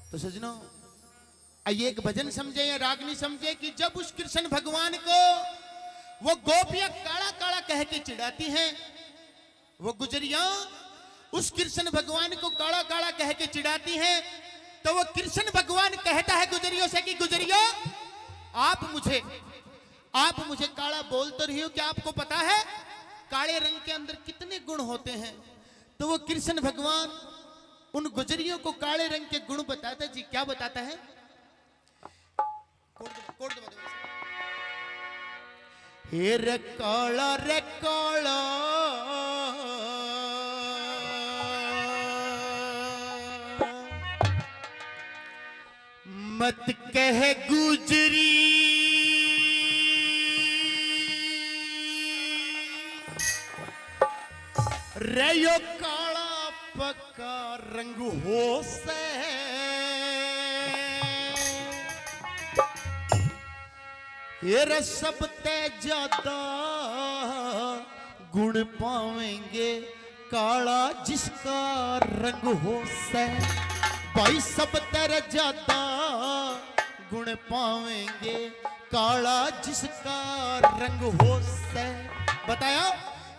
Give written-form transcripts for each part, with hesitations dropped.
तो सजनों, आइए एक भजन समझे या रागनी समझे कि जब उस कृष्ण भगवान को वो गोपियां काला काला कह के चिढ़ाती हैं, वो गुजरिया उस कृष्ण भगवान को काला काला कह के चिढ़ाती हैं, तो वो कृष्ण भगवान कहता है गुजरियों से कि गुजरियो आप मुझे काला बोल तो रही हो, क्या आपको पता है काले रंग के अंदर कितने गुण होते हैं? तो वो कृष्ण भगवान उन गुजरियों को काले रंग के गुण बताता जी। क्या बताता है? हे रे काला मत कह गुजरी रेयो काला पक्का रंग हो से। ये सब ते ज्यादा गुण पावेंगे काला जिसका रंग हो से। भाई सब तेरे ज्यादा गुण पावेंगे काला जिसका रंग हो से। बताया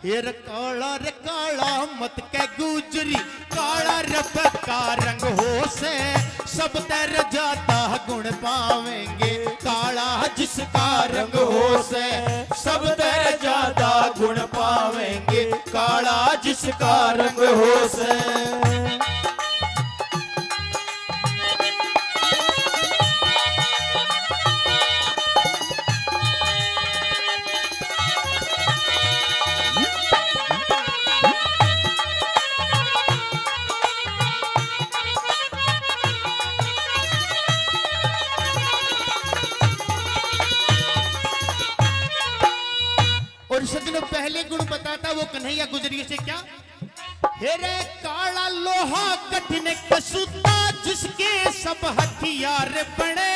ये रे काला मत कह गुजरी काला रब का रंग हो से। सब तेरे ज्यादा गुण पावेंगे काला जिसका रंग हो से। सब तेरे ज्यादा गुण पावेंगे काला जिसका रंग हो से। और सजनों पहले गुण बताता वो कन्हैया गुजरियों से क्या? हेरे काला लोहा कठिन कसूता जिसके सब हथियार बने।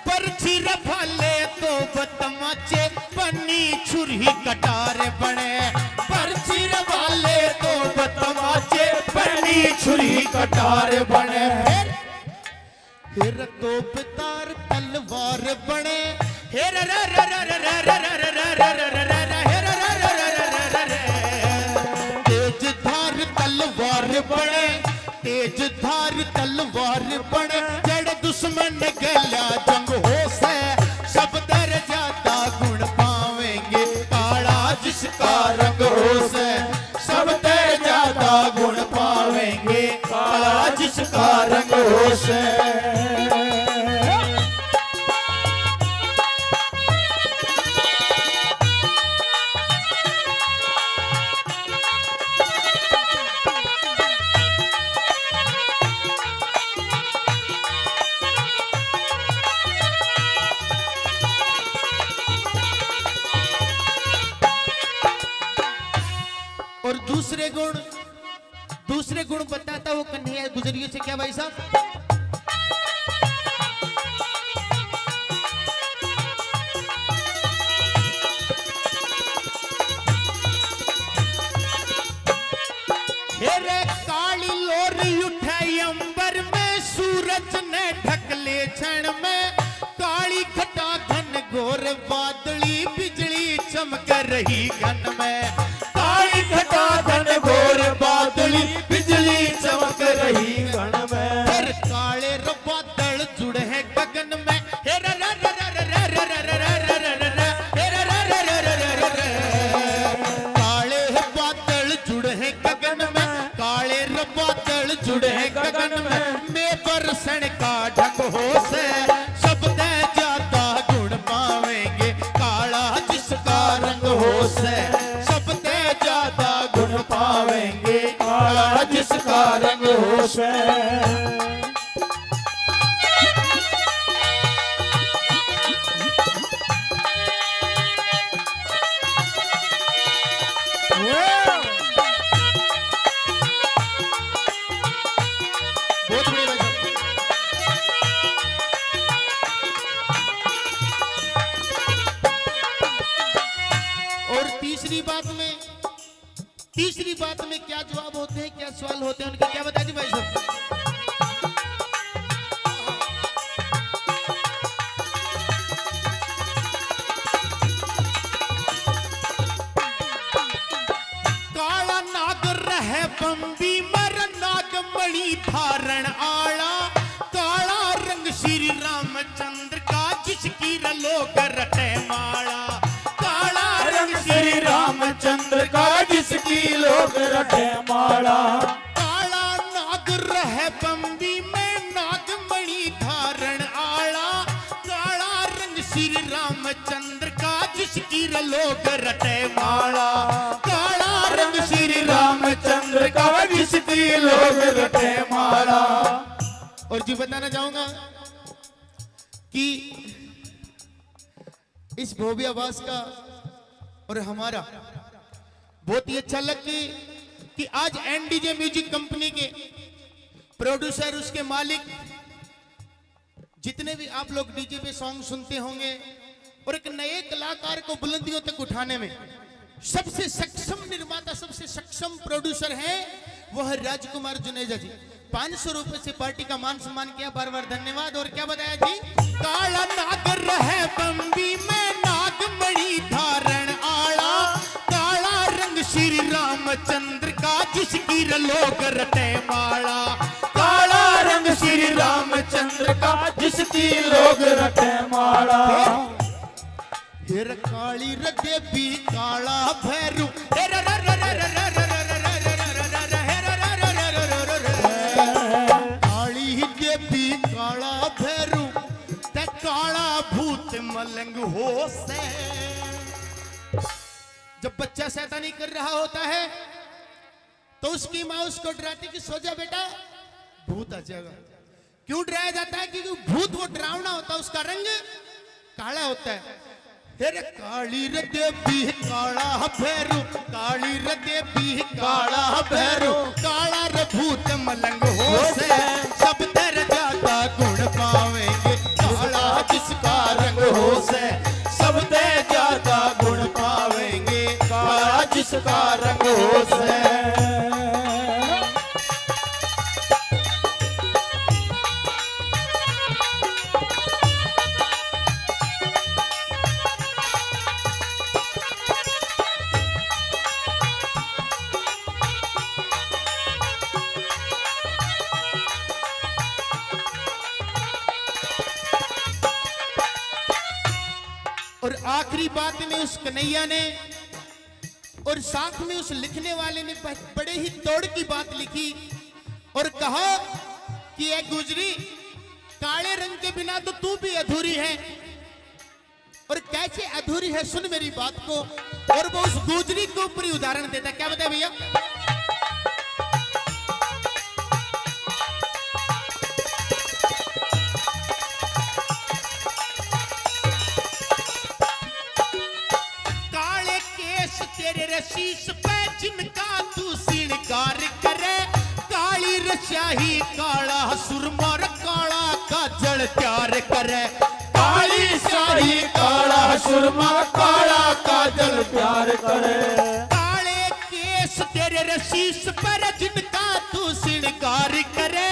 परछी रफाले तो बतमाचे पन्नी छुरी कटार बने। परछी रफाले तो बतमाचे पन्नी छुरी कटार बने। हेर तो पितार तलवार बने। हेर बने तेज धार तलवार बने। जड़ दुश्मन गला जंग हो से। सब तेरे ज्यादा गुण पावेंगे काला जिसका रंग हो से। सब तेरे ज्यादा गुण पावेंगे काला जिसका रंग हो से। और दूसरे गुण बताता वो कन्हैया गुजरियों से क्या भाई साहब? हेरे काली लोरी उठाई अंबर में सूरज ने ढक ले क्षण में। काली घटा घन घोर बादली बिजली चमक रही घन में। काली घटा घन घोर बादली बिजली चमक रही घन में। फिर काले बादल जुड़े हैं गगन में। काले बादल जुड़े हैं गगन में। काले बादल जुड़े हैं गगन में। मैं बरसन का ढंग हो से। सब ते ज्यादा गुण पावेंगे काला जिसका रंग हो से। सब ते ज्यादा गुण पावेंगे काला जिसका रंग हो से। तीसरी बात में क्या जवाब होते हैं, क्या सवाल होते हैं उनके, क्या बताइए भाई साहब? रटे माला। काला नाग रहे बंबी में नागमणि धारण आला, काला रंग श्री रामचंद्र का जिसकी लोग रटे माला। काला रंग श्री रामचंद्र का जिसकी लोग रटे माला। और जी बताना चाहूंगा कि इस भोवी आवाज का और हमारा बहुत ही अच्छा लगे कि आज एनडीजे म्यूजिक कंपनी के प्रोड्यूसर, उसके मालिक, जितने भी आप लोग डीजे पे सॉन्ग सुनते होंगे और एक नए कलाकार को बुलंदियों तक उठाने में सबसे सक्षम निर्माता, सबसे सक्षम प्रोड्यूसर हैं, वो है राजकुमार जुनेजा जी। 500 रुपए से पार्टी का मान सम्मान किया, बार बार धन्यवाद। और क्या बताया जी? काला नाग रहे बंबी में नागमणि धारण आला, काला रंग श्री रामचंद्र का जिसकी लोग रटे माला। काला रंग श्री रामचंद्र का जिसकी लोग रटे माला। फिर काली रदे भी काला भैरू, काला भैरू ते काला भूत मलंग हो से। जब बच्चा शैतानी कर रहा होता है तो उसकी माँ उसको डराती कि सो जा बेटा, भूत आ जाएगा। क्यों डराया जाता है? क्योंकि भूत वो डरावना होता है, उसका रंग काला होता है। फिर काली रदे भी काला भैरू, काली रदे भी काला भैरू, काला भूत मलंग हो से। सब तेरे ज्यादा गुण पावेंगे, काला जिसका रंग हो से। सब तेरे ज्यादा गुण पावेंगे, काला जिसका रंग हो से। और आखिरी बात में उस कन्हैया ने और साथ में उस लिखने वाले ने बड़े ही तोड़ की बात लिखी और कहा कि ये गुजरी, काले रंग के बिना तो तू भी अधूरी है। और कैसे अधूरी है, सुन मेरी बात को। और वो उस गुजरी के ऊपर ही उदाहरण देता। क्या बताया भैया? शीश पे जिनका तू श्रृंगार करे, काली रशाही काला सुरमा काला काजल प्यार करे। काली शाही काला सुरमा काला काजल प्यार करे। काले केस तेरे रशीस पर जिनका तू श्रृंगार करे,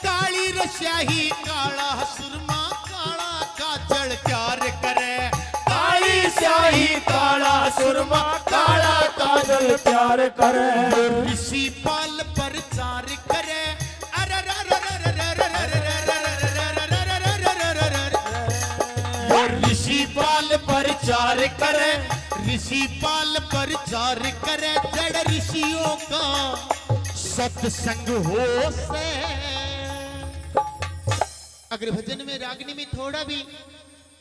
काली रशाही काला सुरमा काला काजल प्यार करे। काली शाही काला सुरमा काला काजल प्यार करे। ऋषि पाल प्रचार करे, ऋषि पाल प्रचार करे, ऋषि पाल प्रचार करे। जड़ ऋषियों का सत्संग हो से। अगर भजन में, रागनी में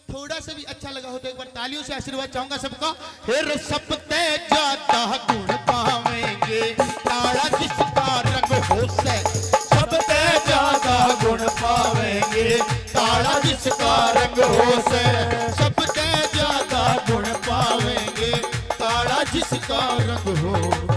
थोड़ा सा भी अच्छा लगा हो तो एक बार तालियों से आशीर्वाद चाहूंगा सबका। फिर सब ते ज्यादा गुण पावेंगे, काला जिसका रंग हो से। सब ते ज्यादा गुण पावेंगे, काला जिसका रंग हो से। सब ते ज्यादा गुण पावेंगे, काला जिसका रंग हो।